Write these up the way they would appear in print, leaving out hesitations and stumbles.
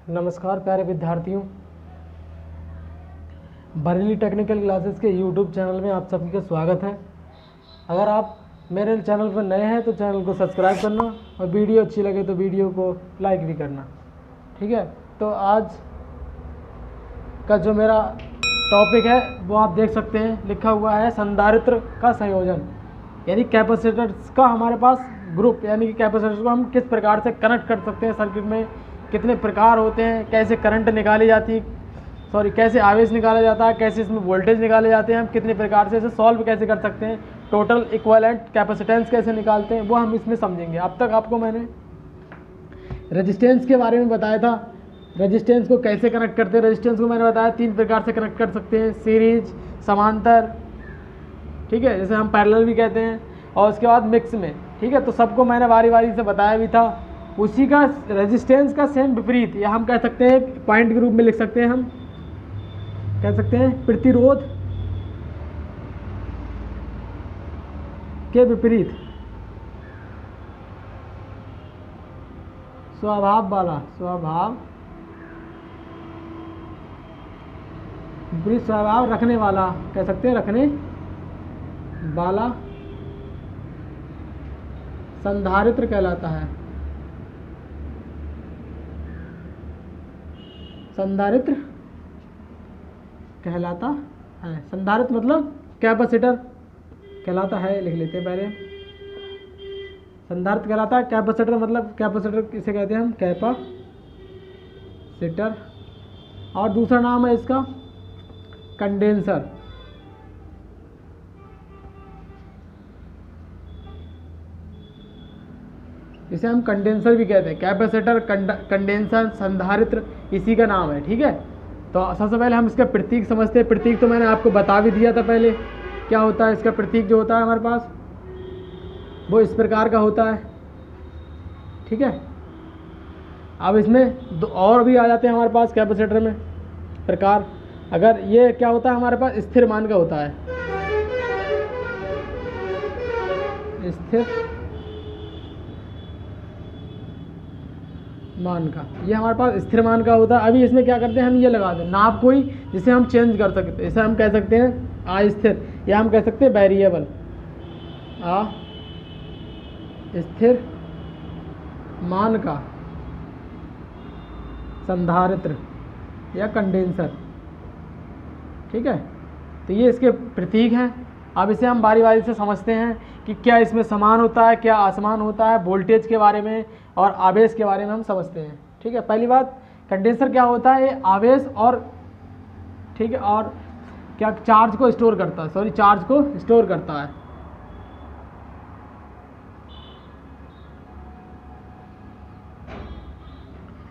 नमस्कार प्यारे विद्यार्थियों, बरेली टेक्निकल क्लासेस के यूट्यूब चैनल में आप सभी का स्वागत है। अगर आप मेरे चैनल पर नए हैं तो चैनल को सब्सक्राइब करना और वीडियो अच्छी लगे तो वीडियो को लाइक भी करना। ठीक है, तो आज का जो मेरा टॉपिक है वो आप देख सकते हैं, लिखा हुआ है संधारित्र का संयोजन, यानी कैपेसिटर्स का हमारे पास ग्रुप, यानी कि कैपेसिटर्स को हम किस प्रकार से कनेक्ट कर सकते हैं सर्किट में, कितने प्रकार होते हैं, कैसे करंट निकाली जाती है, कैसे आवेश निकाला जाता है, कैसे इसमें वोल्टेज निकाले जाते हैं, हम कितने प्रकार से इसे सॉल्व कैसे कर सकते हैं, टोटल इक्विवेलेंट कैपेसिटेंस कैसे निकालते हैं, वो हम इसमें समझेंगे। अब तक आपको मैंने रेजिस्टेंस के बारे में बताया था, रेजिस्टेंस को कैसे कनेक्ट करते हैं। रेजिस्टेंस को मैंने बताया 3 प्रकार से कनेक्ट कर सकते हैं, सीरीज, समांतर, ठीक है, जैसे हम पैरेलल भी कहते हैं, और उसके बाद मिक्स में। ठीक है, तो सबको मैंने बारी बारी से बताया भी था। उसी का रेजिस्टेंस का सेम विपरीत, या हम कह सकते हैं पॉइंट के रूप में लिख सकते हैं, हम कह सकते हैं प्रतिरोध के विपरीत स्वभाव वाला, विपरीत स्वभाव रखने वाला, कह सकते हैं रखने वाला संधारित्र कहलाता है। संधारित्र कहलाता है, संधारित्र मतलब कैपेसिटर कहलाता है, लिख लेते हैं पहले। संधारित्र कहलाता है, कैपेसिटर मतलब कैपेसिटर किसे कहते हैं हम, कैपेसिटर, और दूसरा नाम है इसका कंडेंसर। इसे हम कंडेंसर भी कहते हैं, कैपेसिटर, कंडेंसर, संधारित्र, इसी का नाम है। ठीक है, तो सबसे पहले हम इसका प्रतीक समझते हैं। प्रतीक तो मैंने आपको बता भी दिया था पहले, क्या होता है इसका प्रतीक जो होता है हमारे पास, वो इस प्रकार का होता है। ठीक है, अब इसमें 2 और भी आ जाते हैं हमारे पास कैपेसिटर में प्रकार। अगर ये क्या होता है हमारे पास, स्थिर मान का होता है, स्थिर मान का, ये हमारे पास स्थिर मान का होता है। अभी इसमें क्या करते हैं, हम ये लगा दें नाप कोई, जिसे हम चेंज कर सकते हैं। इसे हम कह सकते हैं अस्थिर, या हम कह सकते हैं वेरिएबल, स्थिर मान का संधारित्र या कंडेंसर। ठीक है, तो ये इसके प्रतीक हैं। अब इसे हम बारी बारी से समझते हैं कि क्या इसमें समान होता है, क्या असमान होता है, वोल्टेज के बारे में और आवेश के बारे में हम समझते हैं। ठीक है, पहली बात, कंडेंसर क्या होता है, ये आवेश और, ठीक है, और क्या चार्ज को स्टोर करता है, चार्ज को स्टोर करता है।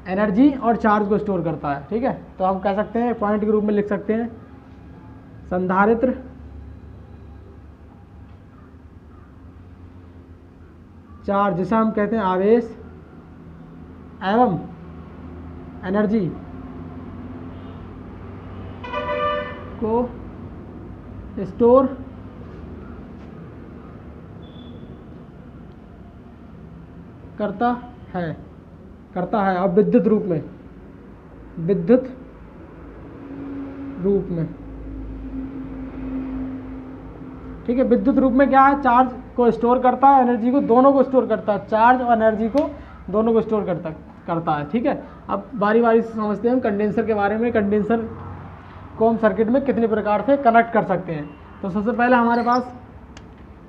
एनर्जी और चार्ज को स्टोर करता है। ठीक है, तो हम कह सकते हैं पॉइंट के रूप में लिख सकते हैं संधारित्र चार्ज, जिसे हम कहते हैं आवेश एवं एनर्जी को स्टोर करता है और विद्युत रूप में, ठीक है, विद्युत रूप में क्या है, चार्ज को स्टोर करता है, एनर्जी को, दोनों को स्टोर करता है, चार्ज और एनर्जी को दोनों को स्टोर करता है। ठीक है, अब बारी बारी से समझते हैं हम कंडेंसर के बारे में। कंडेंसर को हम सर्किट में कितने प्रकार से कनेक्ट कर सकते हैं। तो सबसे पहले हमारे पास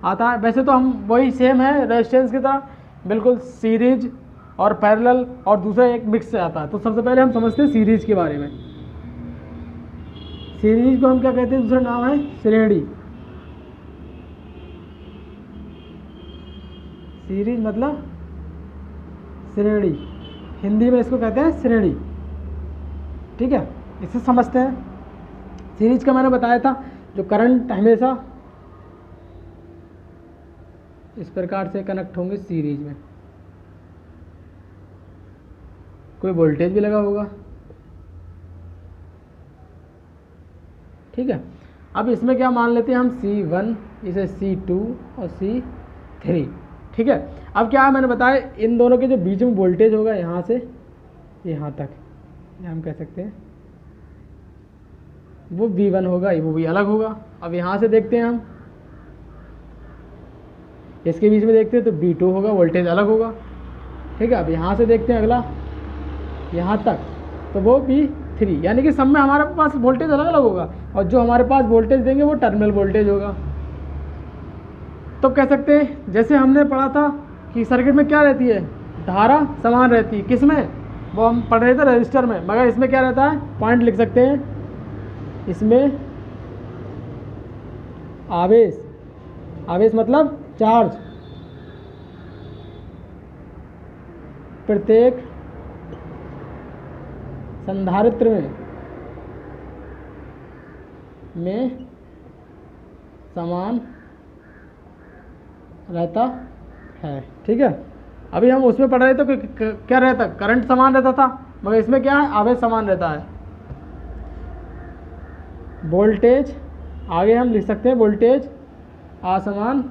आता है, वैसे तो हम वही सेम है रेजिस्टेंस की तरह, बिल्कुल सीरीज और पैरेलल, और दूसरा एक मिक्स से आता है। तो सबसे पहले हम समझते हैं सीरीज के बारे में। सीरीज को हम क्या कहते हैं, दूसरा नाम है श्रेणी। सीरीज मतलब श्रेणी, हिंदी में इसको कहते हैं श्रेणी। ठीक है, इसे समझते हैं। सीरीज का मैंने बताया था, जो करंट हमेशा इस प्रकार से कनेक्ट होंगे सीरीज में, कोई वोल्टेज भी लगा होगा। ठीक है, अब इसमें क्या मान लेते हैं हम, C1, इसे C2 और C3। ठीक है, अब क्या है मैंने बताया, इन दोनों के जो बीच में वोल्टेज होगा यहाँ से यहाँ तक, या हम कह सकते हैं वो V1 होगा, वो भी अलग होगा। अब यहाँ से देखते हैं हम, इसके बीच में देखते हैं तो V2 होगा, वोल्टेज अलग होगा, ठीक है। अब यहाँ से देखते हैं अगला, यहाँ तक तो वो V3, यानी कि सब में हमारे पास वोल्टेज अलग अलग होगा, और जो हमारे पास वोल्टेज देंगे वो टर्मिनल वोल्टेज होगा। तो कह सकते हैं जैसे हमने पढ़ा था कि सर्किट में क्या रहती है, धारा समान रहती है, किस में, वो हम पढ़ रहे थे रजिस्टर में, मगर इसमें क्या रहता है, पॉइंट लिख सकते हैं, इसमें आवेश, आवेश मतलब चार्ज, प्रत्येक संधारित्र में समान रहता है, ठीक है। अभी हम उसमें पढ़ रहे थे कि क्या रहता, करंट समान रहता था, मगर इसमें क्या है, आवेश समान रहता है। वोल्टेज आगे हम लिख सकते हैं, वोल्टेज असमान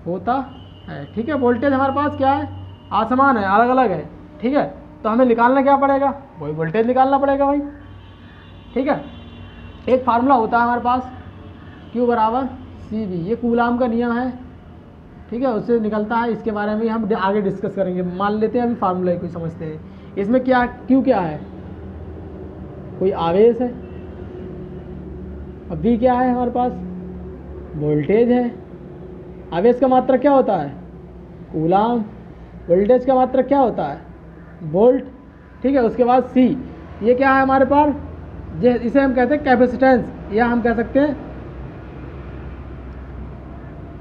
होता है, ठीक है। वोल्टेज हमारे पास क्या है, असमान है, अलग अलग है, ठीक है। तो हमें निकालना क्या पड़ेगा, वही वोल्टेज निकालना पड़ेगा भाई, ठीक है। एक फार्मूला होता है हमारे पास, Q बराबर CV, ये कूलाम का नियम है, ठीक है, उससे निकलता है। इसके बारे में हम आगे डिस्कस करेंगे, मान लेते हैं अभी फार्मूला को समझते हैं। इसमें क्या, Q क्या है, कोई आवेश है, और V क्या है हमारे पास, वोल्टेज है। आवेश का मात्रक क्या होता है, कूलाम, वोल्टेज का मात्रक क्या होता है, वोल्ट, ठीक है। उसके बाद C, ये क्या है हमारे पास, इसे हम कहते हैं कैपेसिटेंस, या हम कह सकते हैं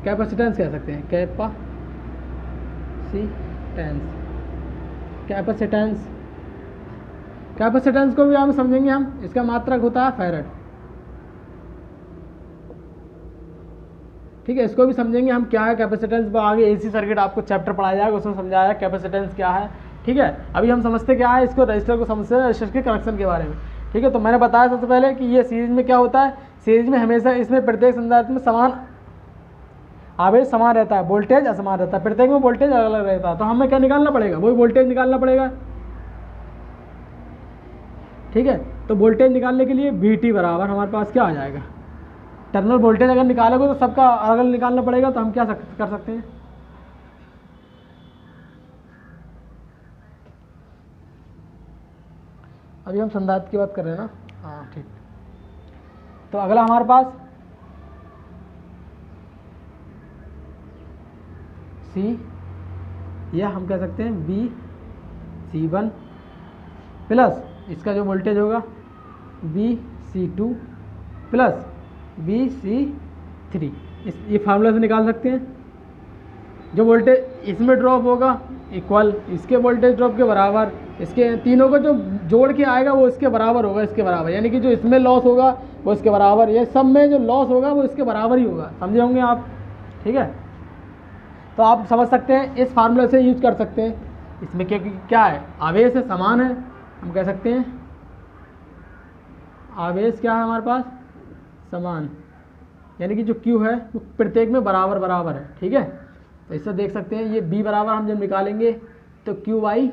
कैपेसिटेंस, कह सकते हैं कैपेसिटेंस। कैपेसिटेंस को भी हम समझेंगे, हम इसका मात्रक होता है फैरड, ठीक है। इसको भी समझेंगे हम क्या है कैपेसिटेंस, आगे एसी सर्किट आपको चैप्टर पढ़ाया जाएगा, उसमें समझाया कैपेसिटेंस क्या है, ठीक है। अभी हम समझते क्या है, इसको रजिस्टर को समझते हैं, रजिस्टर के कनेक्शन के बारे में, ठीक है। तो मैंने बताया सबसे पहले कि ये सीरीज में क्या होता है, सीरीज में हमेशा इसमें प्रत्येक संधारित्र में समान आवेश समान रहता है, वोल्टेज असमान रहता है, प्रत्येक में वोल्टेज अलग अलग रहता है। तो हमें क्या निकालना पड़ेगा, वही वोल्टेज निकालना पड़ेगा, ठीक है। तो वोल्टेज निकालने के लिए VT बराबर हमारे पास क्या आ जाएगा, टर्मिनल वोल्टेज अगर निकालोगे तो सबका अलग अलग निकालना पड़ेगा। तो हम क्या कर सकते हैं, अभी हम संधारित्र की बात कर रहे हैं ना, हाँ ठीक। तो अगला हमारे पास C, या हम कह सकते हैं VC1 प्लस इसका जो वोल्टेज होगा VC2 प्लस VC3, ये फार्मूला से निकाल सकते हैं। जो वोल्टेज इसमें ड्रॉप होगा इक्वल इसके वोल्टेज ड्रॉप के बराबर, इसके तीनों को जो जोड़ के आएगा वो इसके बराबर होगा, इसके बराबर, यानी कि जो इसमें लॉस होगा वो इसके बराबर, ये सब में जो लॉस होगा वो इसके बराबर ही होगा, समझे होंगे आप, ठीक है। तो आप समझ सकते हैं, इस फार्मूले से यूज कर सकते हैं। इसमें क्या है, आवेश है, समान है, हम कह सकते हैं आवेश क्या है हमारे पास, समान, यानी कि जो Q है वो प्रत्येक में बराबर बराबर है, ठीक है। तो इससे देख सकते हैं ये B बराबर हम जब निकालेंगे तो QY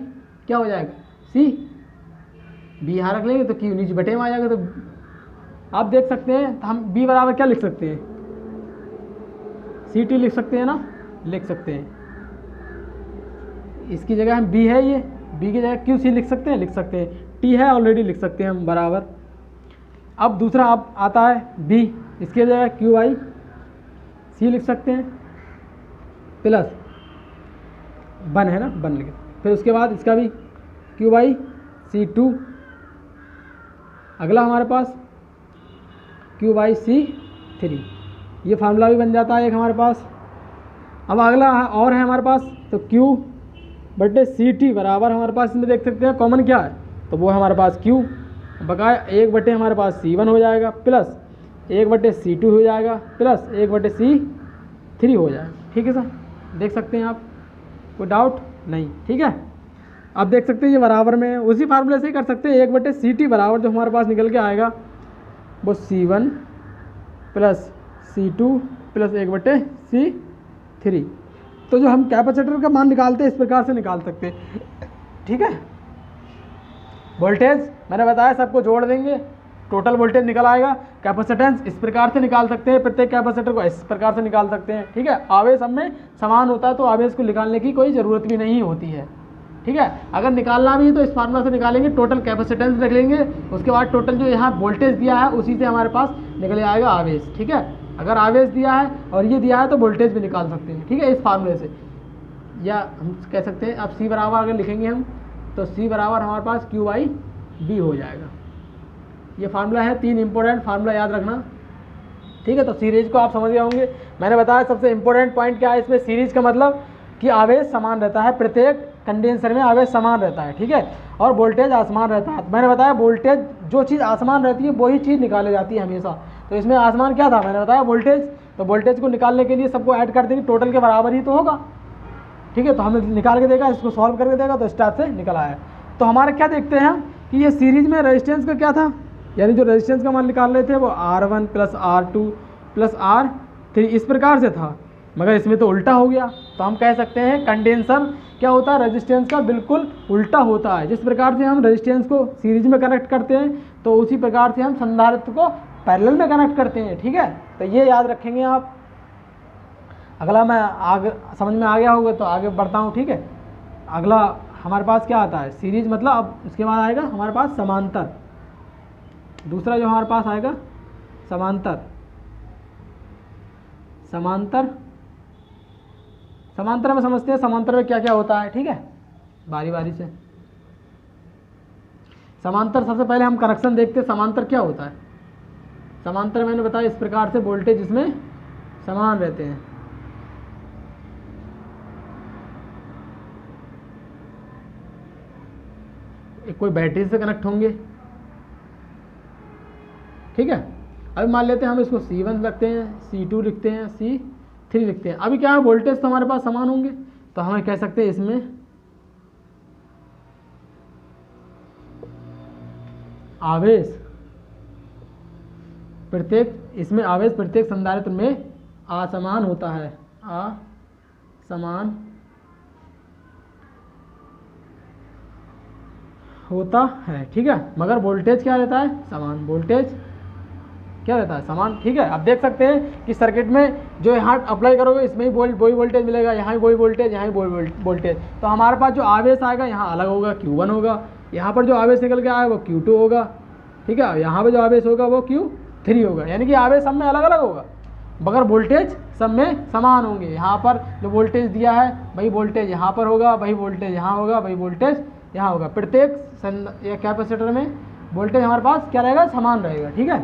क्या हो जाएगा, C, B यहाँ रख लेंगे तो Q नीचे बटे में आ जाएगा। तो आप देख सकते हैं, तो हम B बराबर क्या लिख सकते हैं, CT लिख सकते हैं ना, लिख सकते हैं। इसकी जगह हम B है, ये B की जगह QC लिख सकते हैं, T है ऑलरेडी लिख सकते हैं हम बराबर। अब दूसरा आप आता है B, इसके जगह QI C लिख सकते हैं प्लस 1 है ना, 1 लिखे। फिर उसके बाद इसका भी QI C2, अगला हमारे पास QI C3, ये फार्मूला भी बन जाता है एक हमारे पास। अब अगला और है हमारे पास, तो Q बटे CT बराबर हमारे पास इसमें देख सकते हैं कॉमन क्या है, तो वो है हमारे पास Q, बकाया 1 बटे हमारे पास C1 हो जाएगा प्लस 1 बटे C2 हो जाएगा प्लस 1 बटे C3 हो जाएगा, ठीक है सर, देख सकते हैं आप, कोई डाउट नहीं, ठीक है। आप देख सकते हैं ये बराबर में, उसी फार्मूले से ही कर सकते हैं। 1 बटे CT बराबर जो हमारे पास निकल के आएगा वो C1 प्लस C2 प्लस 1 बटे C3। तो जो हम कैपेसिटर का मान निकालते हैं इस प्रकार से निकाल सकते हैं, ठीक है। वोल्टेज मैंने बताया सबको जोड़ देंगे, टोटल वोल्टेज निकल आएगा। कैपेसिटेंस इस प्रकार से निकाल सकते हैं, प्रत्येक कैपेसिटर को इस प्रकार से निकाल सकते हैं, ठीक है। आवेश सब में समान होता है तो आवेश को निकालने की कोई ज़रूरत भी नहीं होती है, ठीक है। अगर निकालना भी है तो इस फार्मूला से निकालेंगे, टोटल कैपेसिटेंस रख लेंगे, उसके बाद टोटल जो यहाँ वोल्टेज दिया है उसी से हमारे पास निकल आएगा आवेश, ठीक है। अगर आवेश दिया है और ये दिया है तो वोल्टेज भी निकाल सकते हैं, ठीक है, इस फार्मूले से। या हम कह सकते हैं अब सी बराबर अगर लिखेंगे हम तो सी बराबर हमारे पास क्यू बाई बी हो जाएगा। ये फार्मूला है, 3 इंपॉर्टेंट फार्मूला याद रखना, ठीक है। तो सीरीज को आप समझ गए होंगे। मैंने बताया सबसे इंपॉर्टेंट पॉइंट क्या है इसमें, सीरीज का मतलब कि आवेश समान रहता है, प्रत्येक कंडेंसर में आवेश समान रहता है, ठीक है, और वोल्टेज आसमान रहता है। मैंने बताया वोल्टेज जो चीज़ आसमान रहती है वही चीज़ निकाली जाती है हमेशा। तो इसमें आसमान क्या था, मैंने बताया वोल्टेज। तो वोल्टेज को निकालने के लिए सबको ऐड कर देंगे, टोटल के बराबर ही तो होगा, ठीक है। तो हमने निकाल के देखा, इसको सॉल्व करके देखा तो इस टाइप से निकल आया। तो हमारे क्या देखते हैं हम कि ये सीरीज में रेजिस्टेंस का क्या था, यानी जो रेजिस्टेंस का मान निकाल रहे थे वो R1 + R2 + R3 इस प्रकार से था, मगर इसमें तो उल्टा हो गया। तो हम कह सकते हैं कंडेंसर क्या होता है, रेजिस्टेंस का बिल्कुल उल्टा होता है। जिस प्रकार से हम रेजिस्टेंस को सीरीज में कनेक्ट करते हैं तो उसी प्रकार से हम संधारित्र को पैरेलल में कनेक्ट करते हैं, ठीक है। तो ये याद रखेंगे आप। अगला मैं आगे समझ में आ गया होगा तो आगे बढ़ता हूँ, ठीक है। अगला हमारे पास क्या आता है, सीरीज मतलब अब उसके बाद आएगा हमारे पास समांतर। दूसरा जो हमारे पास आएगा समांतर। समांतर समांतर में समझते हैं समांतर में क्या क्या होता है, ठीक है, बारी बारी से। समांतर सबसे पहले हम कनेक्शन देखते हैं, समांतर क्या होता है। समांतर मैंने बताया इस प्रकार से वोल्टेज इसमें समान रहते हैं। कोई बैटरी से कनेक्ट होंगे, ठीक है। अभी मान लेते हैं हम इसको C1 रखते हैं, C2 लिखते हैं, C3 लिखते हैं। अभी क्या है, वोल्टेज तो हमारे पास समान होंगे तो हमें कह सकते हैं इसमें आवेश प्रत्येक संधारित्र में असमान होता है, असमान होता है, ठीक है। मगर वोल्टेज क्या रहता है, समान। वोल्टेज क्या रहता है, समान, ठीक है। अब देख सकते हैं कि सर्किट में जो यहाँ अप्लाई करोगे इसमें ही वही वोल्टेज मिलेगा, यहाँ भी वही वोल्टेज, यहाँ भी वही वोल्टेज। तो हमारे पास जो आवेश आएगा यहाँ अलग होगा, Q1 होगा। यहाँ पर जो आवेश निकल के आएगा वो Q2 होगा, ठीक है। यहाँ पर जो आवेश होगा वो Q3 होगा, यानी कि आवेश सब में अलग अलग होगा मगर वोल्टेज सब में समान होंगे। यहाँ पर जो वोल्टेज दिया है वही वोल्टेज यहाँ पर होगा, वही वोल्टेज यहाँ होगा, वही वोल्टेज यहाँ होगा। प्रत्येक कैपेसिटर में वोल्टेज हमारे पास क्या रहेगा, समान रहेगा, ठीक है।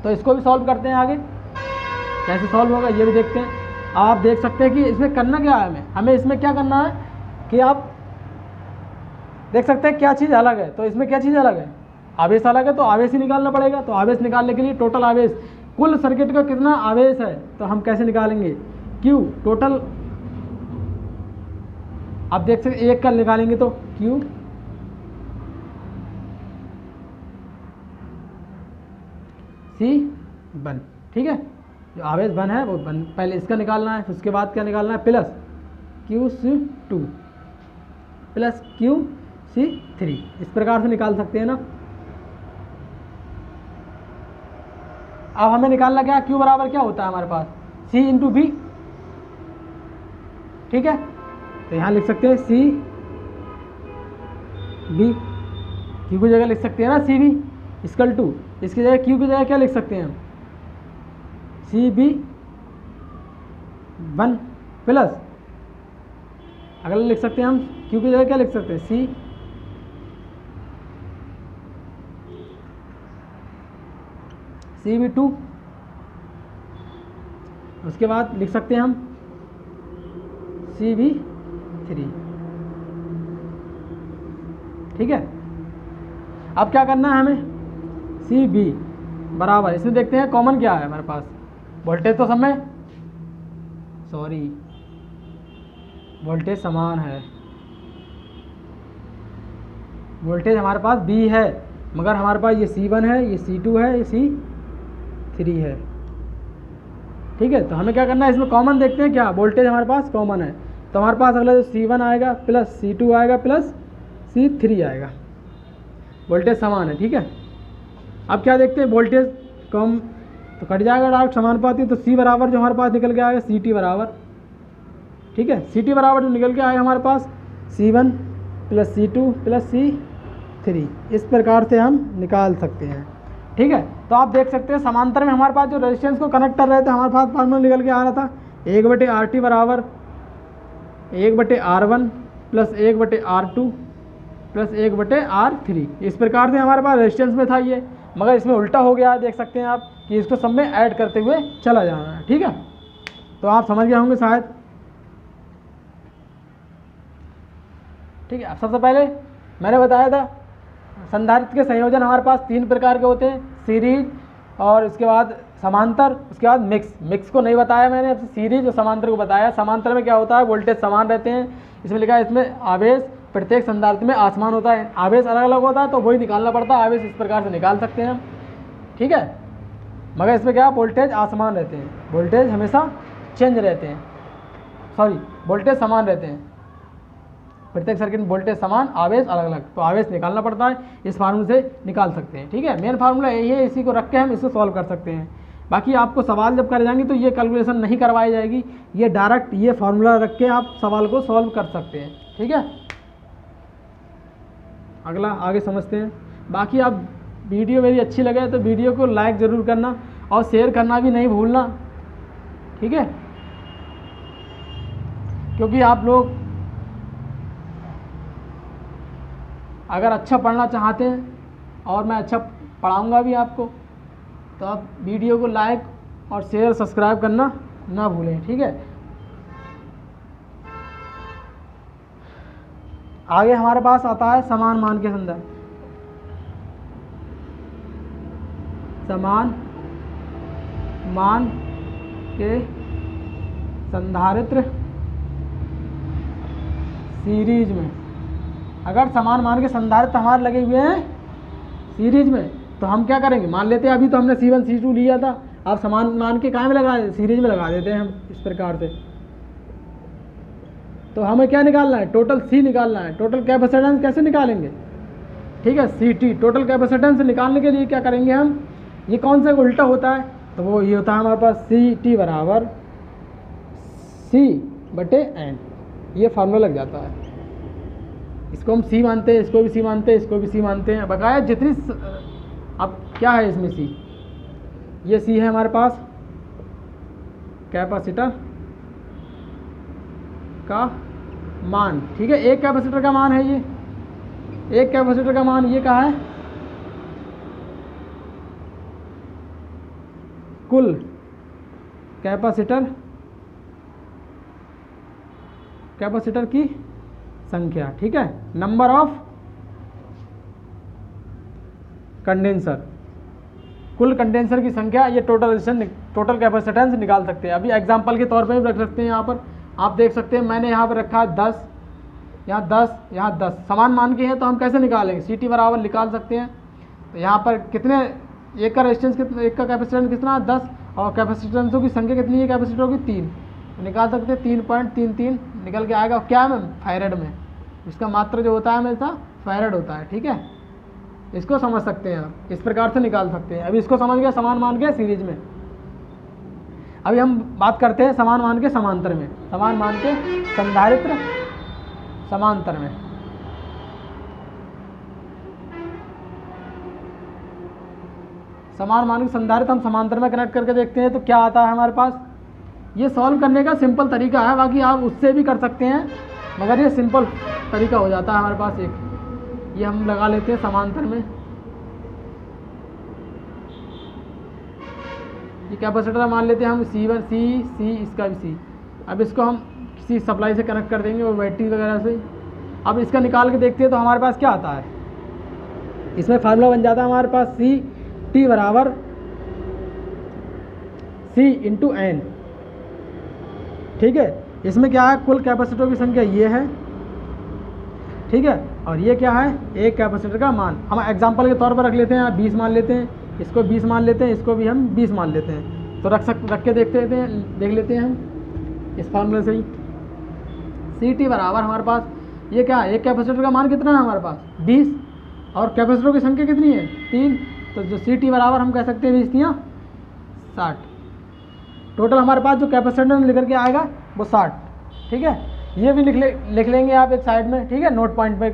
तो इसको भी सॉल्व करते हैं आगे, कैसे सॉल्व होगा ये भी देखते हैं। आप देख सकते हैं कि इसमें करना क्या है, हमें इसमें क्या करना है कि आप देख सकते हैं क्या चीज़ अलग है। तो इसमें क्या चीज़ अलग है, आवेश अलग है, तो आवेश ही निकालना पड़ेगा। तो आवेश निकालने के लिए टोटल आवेश, कुल सर्किट का कितना आवेश है तो हम कैसे निकालेंगे, Q टोटल। आप देख सकते एक का निकालेंगे तो Q C1, ठीक है। जो आवेश 1 है वो 1 पहले इसका निकालना है, उसके बाद क्या निकालना है, प्लस QC2 प्लस QC3 इस प्रकार से निकाल सकते हैं ना। अब हमें निकालना क्या है, Q बराबर क्या होता है हमारे पास, C × B, ठीक है। तो यहाँ लिख सकते हैं CB, Q की जगह लिख सकते हैं ना CB = इसकी जगह Q की जगह क्या लिख सकते हैं हम, CB1 प्लस अगला लिख सकते हैं हम Q की जगह क्या लिख सकते हैं, CB2। उसके बाद लिख सकते हैं हम CB3, ठीक है। अब क्या करना है हमें, CB बराबर, इसमें देखते हैं कॉमन क्या है हमारे पास, वोल्टेज तो सब में वोल्टेज समान है, वोल्टेज हमारे पास B है मगर हमारे पास ये C1 है, ये C2 है, ये C3 है, ठीक है। तो हमें क्या करना है, इसमें कॉमन देखते हैं क्या, वोल्टेज हमारे पास कॉमन है। तो हमारे पास अगला जो C1 आएगा प्लस C2 आएगा प्लस C3 आएगा, वोल्टेज समान है, ठीक है। अब क्या देखते हैं, वोल्टेज कम तो कट जाएगा डायरेक्ट समानुपाती, तो सी बराबर जो हमारे पास निकल के आएगा सी टी बराबर, ठीक है। सी टी बराबर जो निकल के आएगा हमारे पास C1 + C2 + C3, इस प्रकार से हम निकाल सकते हैं, ठीक है। तो आप देख सकते हैं समांतर में हमारे पास जो रेजिस्टेंस को कनेक्ट कर रहे थे हमारे पास फार्मूला निकल के आ रहा था 1/RT बराबर 1/R1 + 1/R2 + 1/R3। इस प्रकार से हमारे पास रेजिस्टेंस में था ये, मगर इसमें उल्टा हो गया है, देख सकते हैं आप कि इसको सब में ऐड करते हुए चला जाना है, ठीक है। तो आप समझ गए होंगे शायद, ठीक है। अब सबसे पहले मैंने बताया था संधारित्र के संयोजन हमारे पास 3 प्रकार के होते हैं, सीरीज और इसके बाद समांतर, उसके बाद मिक्स को नहीं बताया मैंने, अब सीरीज और समांतर को बताया। समांतर में क्या होता है, वोल्टेज समान रहते हैं, इसमें लिखा है इसमें आवेश प्रत्येक संधारित्र में आसमान होता है, आवेश अलग अलग होता है तो वही निकालना पड़ता है, आवेश इस प्रकार से निकाल सकते हैं हम, ठीक है। मगर इसमें क्या वोल्टेज आसमान रहते हैं, वोल्टेज हमेशा चेंज रहते हैं, सॉरी वोल्टेज समान रहते हैं, प्रत्येक सर्किट में वोल्टेज समान, आवेश अलग अलग, तो आवेश निकालना पड़ता है, इस फार्मूले से निकाल सकते हैं, ठीक है। मेन फार्मूला यही है, इसी को रख के हम इसको सॉल्व कर सकते हैं। बाकी आपको सवाल जब कर जाएंगे तो ये कैलकुलेशन नहीं करवाई जाएगी, ये डायरेक्ट ये फार्मूला रख के आप सवाल को सॉल्व कर सकते हैं, ठीक है। अगला आगे समझते हैं। बाकी आप वीडियो मेरी अच्छी लगे तो वीडियो को लाइक ज़रूर करना और शेयर करना भी नहीं भूलना, ठीक है, क्योंकि आप लोग अगर अच्छा पढ़ना चाहते हैं और मैं अच्छा पढ़ाऊँगा भी आपको, तो आप वीडियो को लाइक और शेयर सब्सक्राइब करना ना भूलें, ठीक है। आगे हमारे पास आता है समान मान के संदर्भ, समान मान के संधारित्र सीरीज में। अगर समान मान के संधारित्र हमारे लगे हुए हैं सीरीज में तो हम क्या करेंगे, मान लेते हैं अभी तो हमने C1 C2 लिया था, आप समान मान के कहाँ में लगा सीरीज में लगा देते हैं हम इस प्रकार से। तो हमें क्या निकालना है, टोटल C निकालना है। टोटल कैपेसिटेंस कैसे निकालेंगे, ठीक है, CT। टोटल कैपेसिटेंस निकालने के लिए क्या करेंगे हम, ये कौन सा उल्टा होता है, तो वो ये होता है हमारे पास CT बराबर C/N, ये फार्मूला लग जाता है। इसको हम C मानते हैं, इसको भी C मानते हैं, इसको भी C मानते हैं, बकाया जितनी अब क्या है इसमें C, ये C है हमारे पास कैपेसिटर का मान, ठीक है। एक कैपेसिटर का मान है ये, एक कैपेसिटर का मान ये कहा है, कुल कैपेसिटर की संख्या, ठीक है, नंबर ऑफ कंडेंसर, कुल कंडेंसर की संख्या, ये टोटल कैपेसिटेंस निकाल सकते हैं। अभी एग्जांपल के तौर पे भी रख सकते हैं, यहाँ पर आप देख सकते हैं मैंने यहाँ पर रखा है 10, यहाँ 10, यहाँ 10, समान मान के हैं तो हम कैसे निकालेंगे, CT बराबर निकाल सकते हैं। तो यहाँ पर कितने, एक का रेजिस्टेंस कितना, एक का कैपेसिटेंस कितना 10 और कैपेसिटेंसों की संख्या कितनी है, कैपेसिटरों की 3, तो निकाल सकते हैं 3.33 निकल के आएगा, क्या है मैम, फैरेड में। इसका मात्रा जो होता है हमेशा फैरेड होता है, ठीक है। इसको समझ सकते हैं आप, इस प्रकार से निकाल सकते हैं। अभी इसको समझ गए समान मान के सीरीज में। अभी हम बात करते हैं समान मान के समांतर में, समान मान के संधारित्र समांतर में। समान मान के संधारित्र हम समांतर में कनेक्ट करके देखते हैं तो क्या आता है हमारे पास। ये सॉल्व करने का सिंपल तरीका है, बाकी आप उससे भी कर सकते हैं, मगर ये सिंपल तरीका हो जाता है हमारे पास। एक ये हम लगा लेते हैं समांतर में, ये कैपेसिटर मान लेते हैं हम C1 C, इसका भी C। अब इसको हम किसी सप्लाई से कनेक्ट कर देंगे और बैटरी वगैरह से। अब इसका निकाल के देखते हैं तो हमारे पास क्या आता है, इसमें फार्मूला बन जाता है हमारे पास CT बराबर C/N, ठीक है। इसमें क्या है, कुल कैपेसिटरों की संख्या ये है, ठीक है, और ये क्या है, एक कैपेसिटर का मान। हम एग्जांपल के तौर पर रख लेते हैं, 20 मान लेते हैं, इसको 20 मान लेते हैं, इसको भी हम 20 मान लेते हैं। तो रख के देख लेते हैं हम इस फार्मूले से ही। CT बराबर हमारे पास ये क्या है, एक कैपेसिटर का मान कितना है हमारे पास 20, और कैपेसिटरों की संख्या कितनी है 3, तो जो सी टी बराबर हम कह सकते हैं 20 60। टोटल हमारे पास जो कैपेसिटेंस निकल के आएगा वो 60। ठीक है, ये भी लिख लेंगे आप एक साइड में। ठीक है, नोट पॉइंट पे,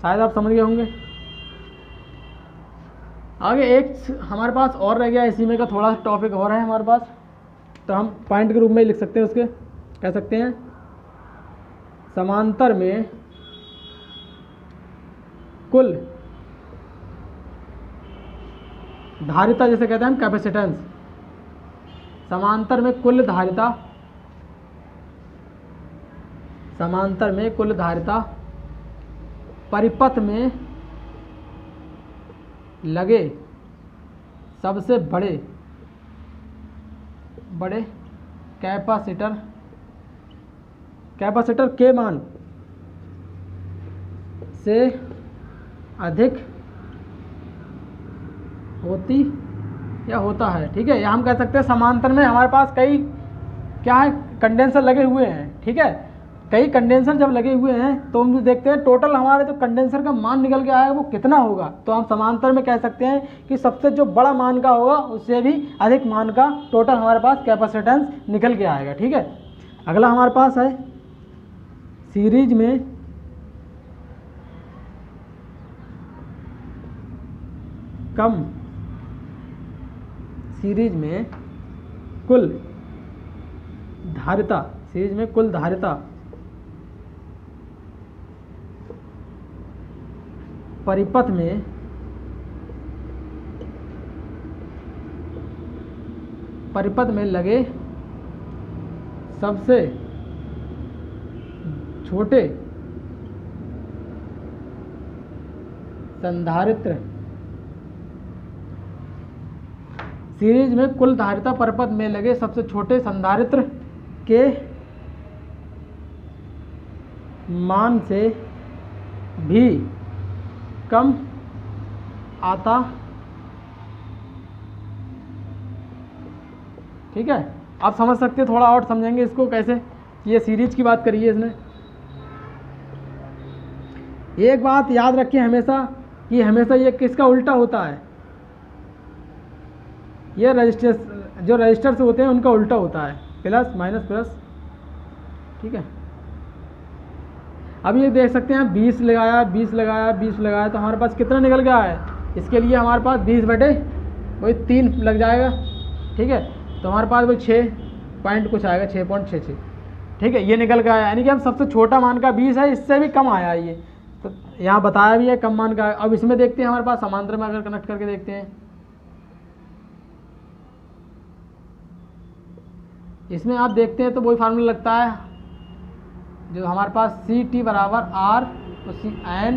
शायद आप समझ गए होंगे। आगे एक हमारे पास और रह गया, इसी में का थोड़ा सा टॉपिक और है हमारे पास, तो हम पॉइंट के रूप में लिख सकते हैं उसके, कह सकते हैं समांतर में कुल धारिता, जैसे कहते हैं हम कैपेसिटेंस, समांतर में कुल धारिता, समांतर में कुल धारिता परिपथ में लगे सबसे बड़े कैपेसिटर के मान से अधिक होती या होता है। ठीक है, या हम कह सकते हैं समांतर में हमारे पास कई क्या है कंडेंसर लगे हुए हैं। ठीक है, कई कंडेंसर जब लगे हुए हैं तो हम देखते हैं टोटल हमारे जो कंडेंसर का मान निकल के आएगा वो कितना होगा, तो हम समांतर में कह सकते हैं कि सबसे जो बड़ा मान का होगा उससे भी अधिक मान का टोटल हमारे पास कैपेसिटेंस निकल के आएगा। ठीक है, अगला हमारे पास है सीरीज में कम, सीरीज में कुल धारिता, सीरीज में कुल धारिता परिपथ में लगे सबसे छोटे संधारित्र, सीरीज में कुल धारिता परिपथ में लगे सबसे छोटे संधारित्र के मान से भी कम आता। ठीक है, आप समझ सकते हैं, थोड़ा और समझेंगे इसको कैसे, ये सीरीज की बात करी है इसने। एक बात याद रखिए हमेशा कि हमेशा ये किसका उल्टा होता है, ये रजिस्टर, जो रजिस्टर्स होते हैं उनका उल्टा होता है, प्लस माइनस प्लस। ठीक है, अब ये देख सकते हैं 20 लगाया 20 लगाया 20 लगाया, तो हमारे पास कितना निकल गया है, इसके लिए हमारे पास 20 बटे वही 3 लग जाएगा। ठीक है, तो हमारे पास वही 6 पॉइंट कुछ आएगा, 6.66। ठीक है, ये निकल गया, यानी कि हम सबसे छोटा मान का 20 है, इससे भी कम आया ये, तो यहाँ बताया भी है कम मान का। अब इसमें देखते हैं हमारे पास समांतर में अगर कनेक्ट करके देखते हैं, इसमें आप देखते हैं तो वही फार्मूला लगता है जो हमारे पास सी टी बराबर आर, तो सी एन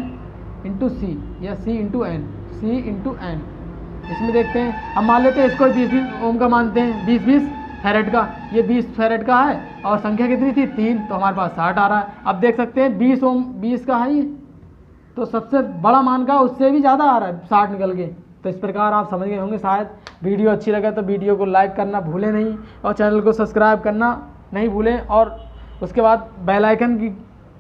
इंटू सी या सी इंटू एन, सी इंटू एन। इसमें देखते हैं, हम मान लेते हैं इसको 20 ओम का मानते हैं, 20 फैरेड का, ये 20 फैरेड का है और संख्या कितनी थी 3, तो हमारे पास 60 आ रहा है। अब देख सकते हैं 20 ओम 20 का है ये, तो सबसे बड़ा मान का उससे भी ज़्यादा आ रहा है 60 निकल के। तो इस प्रकार आप समझ गए होंगे शायद। वीडियो अच्छी लगे तो वीडियो को लाइक करना भूलें नहीं, और चैनल को सब्सक्राइब करना नहीं भूलें, और उसके बाद बेल आइकन की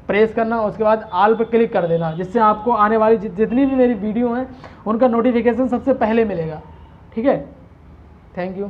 प्रेस करना, उसके बाद ऑल पर क्लिक कर देना, जिससे आपको आने वाली जितनी भी मेरी वीडियो हैं उनका नोटिफिकेशन सबसे पहले मिलेगा। ठीक है, थैंक यू।